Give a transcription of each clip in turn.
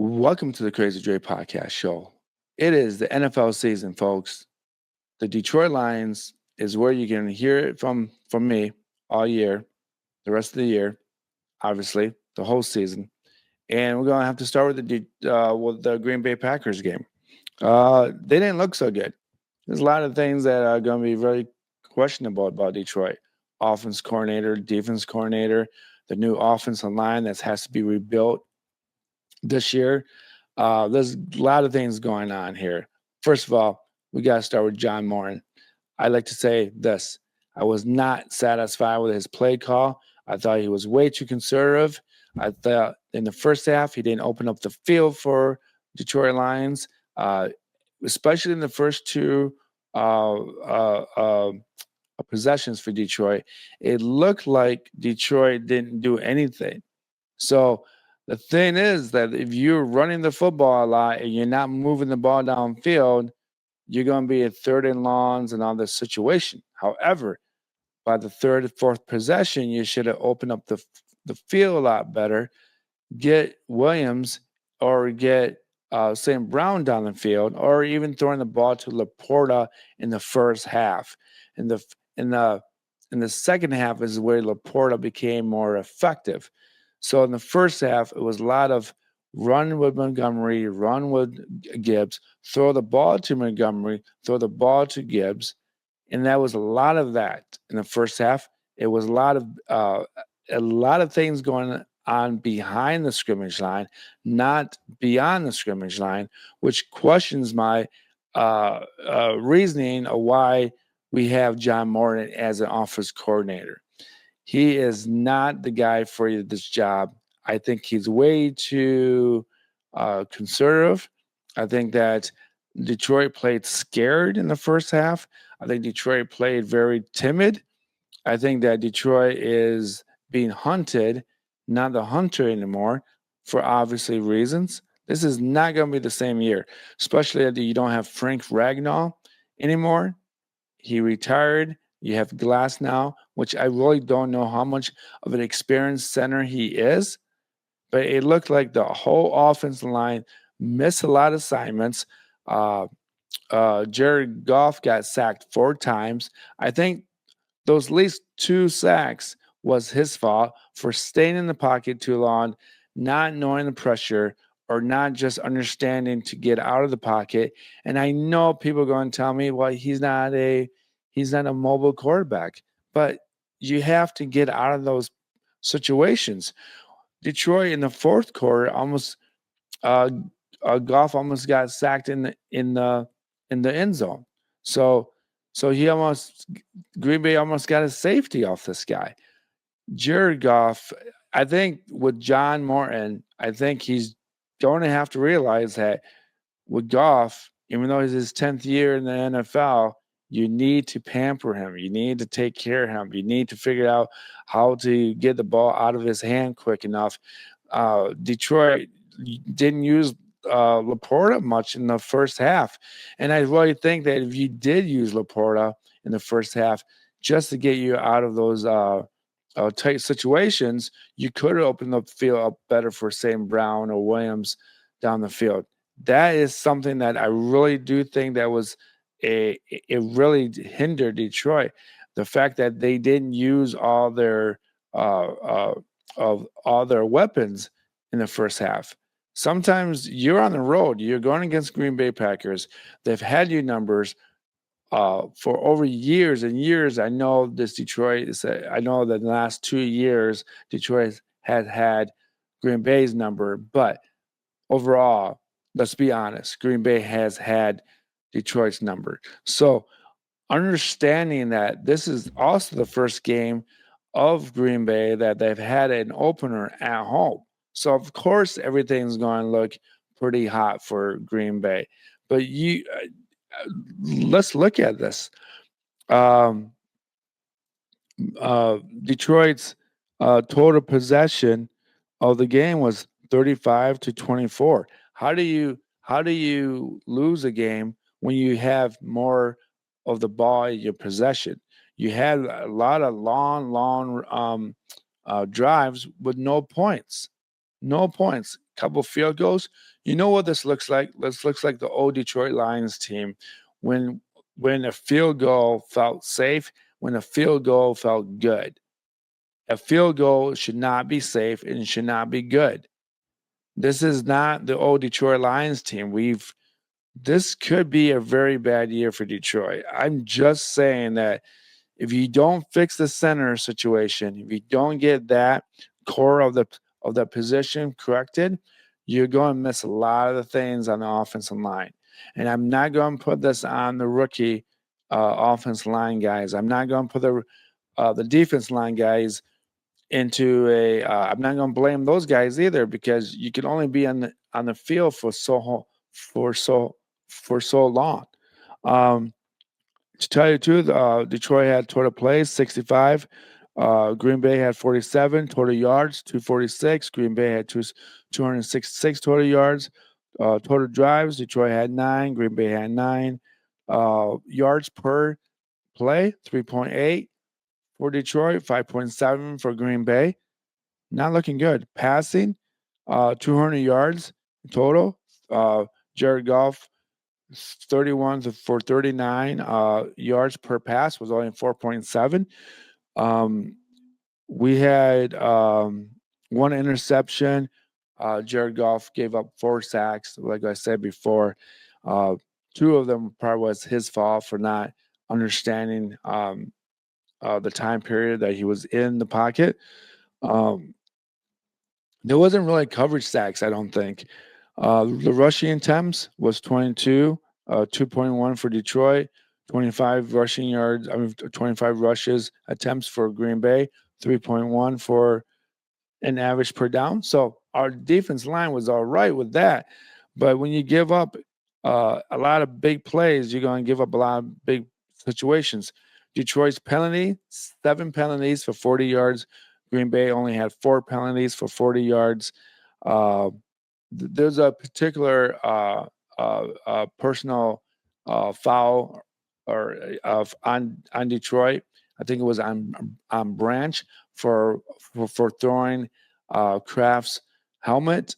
Welcome to the Crazy Dre Podcast Show. It is the NFL season, folks. The Detroit Lions is where you can hear it from me all year, the rest of the year, obviously, the whole season. And we're gonna have to start with the Green Bay Packers game. They didn't look so good. There's a lot of things that are going to be very questionable about Detroit. Offense coordinator, defense coordinator, the new offensive line that has to be rebuilt this year. There's a lot of things going on here. First of all, we got to start with John Morton. I like to say this: I was not satisfied with his play call. I thought he was way too conservative. I thought in the first half he didn't open up the field for Detroit Lions, especially in the first two uh, uh, uh, possessions for Detroit. It looked like Detroit didn't do anything. So the thing is that if you're running the football a lot and you're not moving the ball downfield, you're going to be at third and longs and all this situation. However, by the third or fourth possession, you should have opened up the field a lot better, get Williams or get St. Brown down the field, or even throwing the ball to Laporta in the first half. In the in the in the second half is where Laporta became more effective. So in the first half, it was a lot of run with Montgomery, run with Gibbs, throw the ball to Montgomery, throw the ball to Gibbs, and that was a lot of that in the first half. It was a lot of things going on behind the scrimmage line, not beyond the scrimmage line, which questions my reasoning of why we have John Morton as an offense coordinator. He is not the guy for this job. I think he's way too conservative. I think that Detroit played scared in the first half. I think Detroit played very timid. I think that Detroit is being hunted, not the hunter anymore, for obviously reasons. This is not going to be the same year, especially that you don't have Frank Ragnow anymore. He retired. You have Glass now, which I really don't know how much of an experienced center he is, but it looked like the whole offensive line missed a lot of assignments. Uh, Jared Goff got sacked 4 times. I think those least 2 sacks was his fault for staying in the pocket too long, not knowing the pressure, or not just understanding to get out of the pocket. And I know people are going to tell me, well, he's not a mobile quarterback, but you have to get out of those situations. Detroit in the fourth quarter almost uh, Goff almost got sacked in the end zone. So he almost Green Bay almost got a safety off this guy. Jared Goff, I think with John Morton, I think he's going to have to realize that with Goff, even though it's his 10th year in the NFL, you need to pamper him. You need to take care of him. You need to figure out how to get the ball out of his hand quick enough. Detroit didn't use Laporta much in the first half. And I really think that if you did use Laporta in the first half, just to get you out of those tight situations, you could have opened the field up better for St. Brown or Williams down the field. That is something that I really do think that was it really hindered Detroit. The fact that they didn't use uh, uh, all their weapons in the first half. Sometimes you're on the road, you're going against Green Bay Packers. They've had you numbers for over years and years. I know this Detroit is. I know that in the last 2 years, Detroit has had Green Bay's number, but overall, let's be honest, Green Bay has had Detroit's number. So understanding that this is also the first game of Green Bay that they've had an opener at home. So of course everything's going to look pretty hot for Green Bay. But let's look at this. Um, Detroit's total possession of the game was 35-24. How do you lose a game when you have more of the ball in your possession? You had a lot of long drives with no points, no points. couple field goals. You know what this looks like? This looks like the old Detroit Lions team when a field goal felt safe, when a field goal felt good. A field goal should not be safe and should not be good. This is not the old Detroit Lions team. This could be a very bad year for Detroit. I'm just saying that if you don't fix the center situation, if you don't get that core of the position corrected, you're going to miss a lot of the things on the offensive line. And I'm not going to put this on the rookie offensive line guys. I'm not going to put the defense line guys into a. I'm not going to blame those guys either because you can only be on the field for so long. To tell you the truth, Detroit had total plays 65. Green Bay had 47 total yards, 246. Green Bay had 266 total yards. Total drives, Detroit had 9. Green Bay had 9. Yards per play, 3.8 for Detroit, 5.7 for Green Bay. Not looking good. Passing, 200 yards total. Jared Goff 31 for 39 yards per pass was only 4.7. We had one interception. Jared Goff gave up 4 sacks. Like I said before, 2 of them probably was his fault for not understanding the time period that he was in the pocket. There wasn't really coverage sacks, I don't think. The rushing attempts was 22, 2.1 for Detroit, 25 rushing yards, 25 rushes attempts for Green Bay, 3.1 for an average per down. So our defense line was all right with that. But when you give up a lot of big plays, you're going to give up a lot of big situations. Detroit's penalty, 7 penalties for 40 yards. Green Bay only had 4 penalties for 40 yards. There's a particular personal foul on Detroit. I think it was on Branch for throwing Kraft's helmet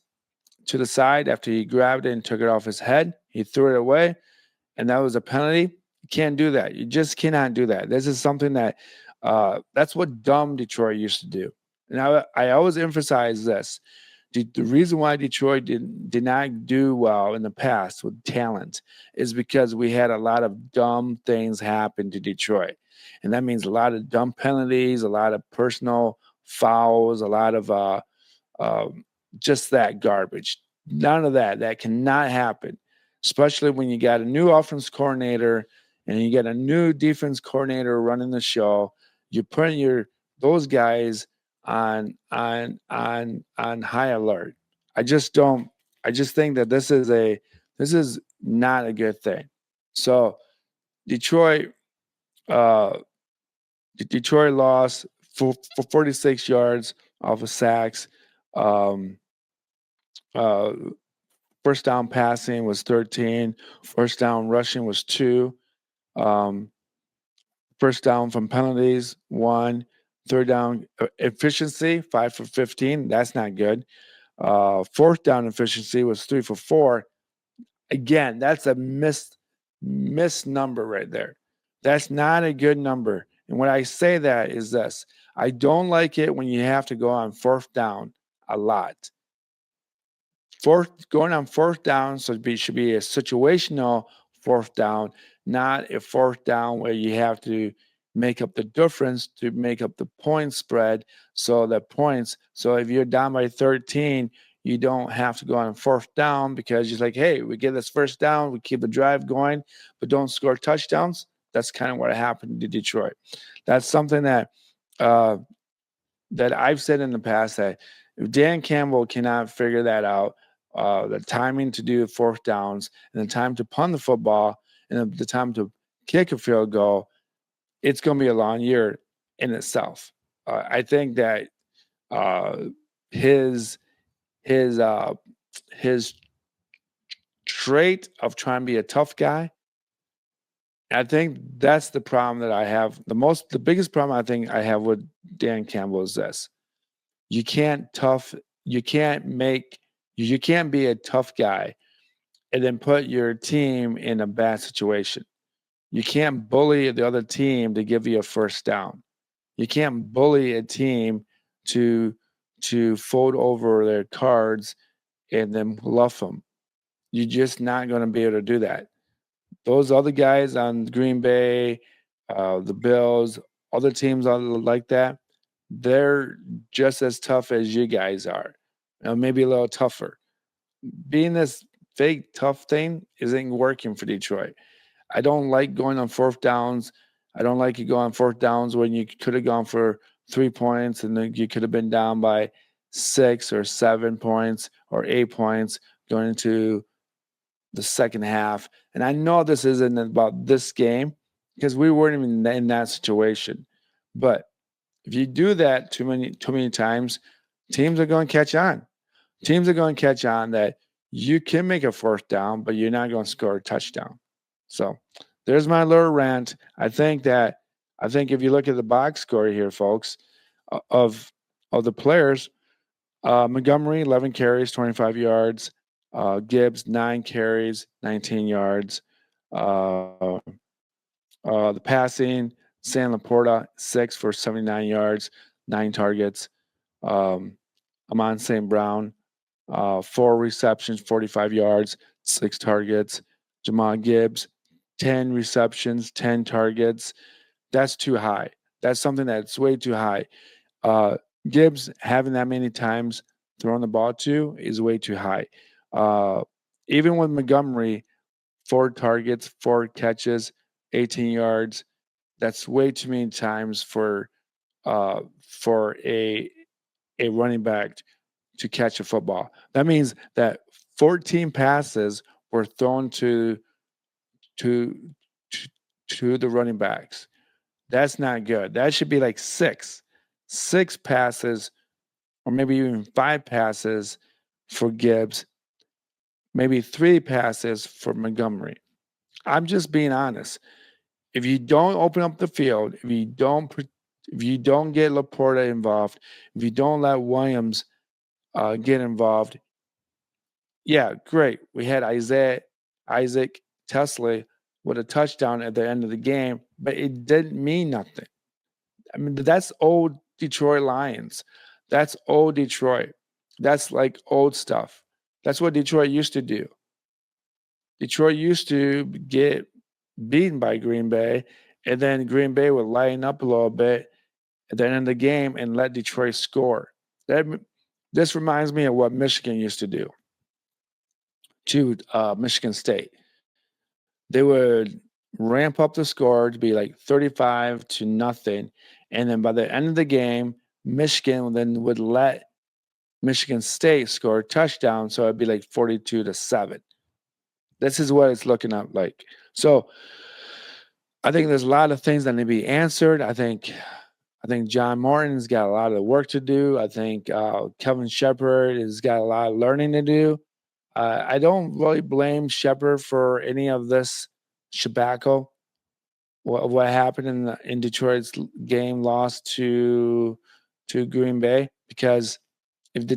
to the side after he grabbed it and took it off his head. He threw it away, and that was a penalty. You can't do that. You just cannot do that. This is something that that's what dumb Detroit used to do. And I always emphasize this. The reason why Detroit did not do well in the past with talent is because we had a lot of dumb things happen to Detroit. And that means a lot of dumb penalties, a lot of personal fouls, a lot of just that garbage. None of that. That cannot happen, especially when you got a new offense coordinator and you got a new defense coordinator running the show. You're putting those guys on high alert. I just think that this is not a good thing. So Detroit lost for 46 yards off of sacks. First down passing was 13. First down rushing was 2. First down from penalties, 1. Third down efficiency, 5 for 15. That's not good. Fourth down efficiency was 3 for 4. Again, that's a missed number right there. That's not a good number. And when I say that is this. I don't like it when you have to go on fourth down a lot. Going on fourth down should be a situational fourth down, not a fourth down where you have to make up the difference to make up the point spread. So if you're down by 13, you don't have to go on fourth down because you're like, hey, we get this first down, we keep the drive going, but don't score touchdowns. That's kind of what happened to Detroit. That's something that I've said in the past, that if Dan Campbell cannot figure that out, the timing to do fourth downs and the time to punt the football and the time to kick a field goal, it's going to be a long year in itself. I think that his trait of trying to be a tough guy, I think that's the problem that I have. The biggest problem I think I have with Dan Campbell is this: you can't You can't be a tough guy and then put your team in a bad situation. You can't bully the other team to give you a first down. You can't bully a team to fold over their cards and then bluff them. You're just not going to be able to do that. Those other guys on Green Bay, the Bills, other teams like that, they're just as tough as you guys are, maybe a little tougher. Being this fake tough thing isn't working for Detroit. I don't like going on fourth downs. I don't like you go on fourth downs when you could have gone for 3 points and then you could have been down by 6 or 7 points or 8 points going into the second half. And I know this isn't about this game because we weren't even in that situation. But if you do that too many times, teams are going to catch on. Teams are going to catch on that you can make a fourth down, but you're not going to score a touchdown. So there's my little rant. I think if you look at the box score here, folks, of the players, Montgomery 11 carries, 25 yards. Gibbs 9 carries, 19 yards. The passing, San Laporta 6 for 79 yards, 9 targets. Amon St. Brown 4 receptions, 45 yards, 6 targets. Jamal Gibbs 10 receptions, 10 targets. That's too high. That's something that's way too high. Gibbs having that many times thrown the ball to is way too high. Even with Montgomery, 4 targets, 4 catches, 18 yards. That's way too many times for a running back to catch a football. That means that 14 passes were thrown to the running backs. That's not good. That should be like 6 passes, or maybe even 5 passes for Gibbs, maybe 3 passes for Montgomery. I'm just being honest. If you don't open up the field, if you don't get Laporta involved, if you don't let Williams get involved, yeah, great. We had Isaac Tesla with a touchdown at the end of the game, but it didn't mean nothing. I mean, that's old Detroit Lions. That's old Detroit. That's like old stuff. That's what Detroit used to do. Detroit used to get beaten by Green Bay, and then Green Bay would lighten up a little bit at the end of the game and let Detroit score. This reminds me of what Michigan used to do to Michigan State. They would ramp up the score to be like 35-0, and then by the end of the game, Michigan then would let Michigan State score a touchdown, so it'd be like 42-7. This is what it's looking up like. So I think there's a lot of things that need to be answered. I think John Morton's got a lot of work to do. I think Kelvin Sheppard has got a lot of learning to do. I don't really blame Sheppard for any of this shabacle. What happened in Detroit's game loss to Green Bay, because if the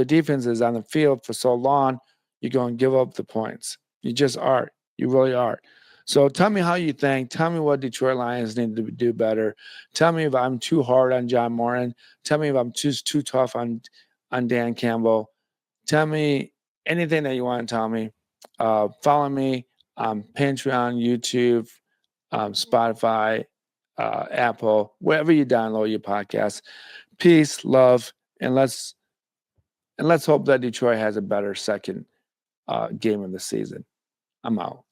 defense is on the field for so long, you're going to give up the points. You just are. You really are. So tell me how you think. Tell me what Detroit Lions need to do better. Tell me if I'm too hard on John Morton. Tell me if I'm too tough on Dan Campbell. Tell me anything that you want to tell me. Follow me on Patreon, YouTube, Spotify, Apple, wherever you download your podcast. Peace, love, and let's hope that Detroit has a better second game of the season. I'm out.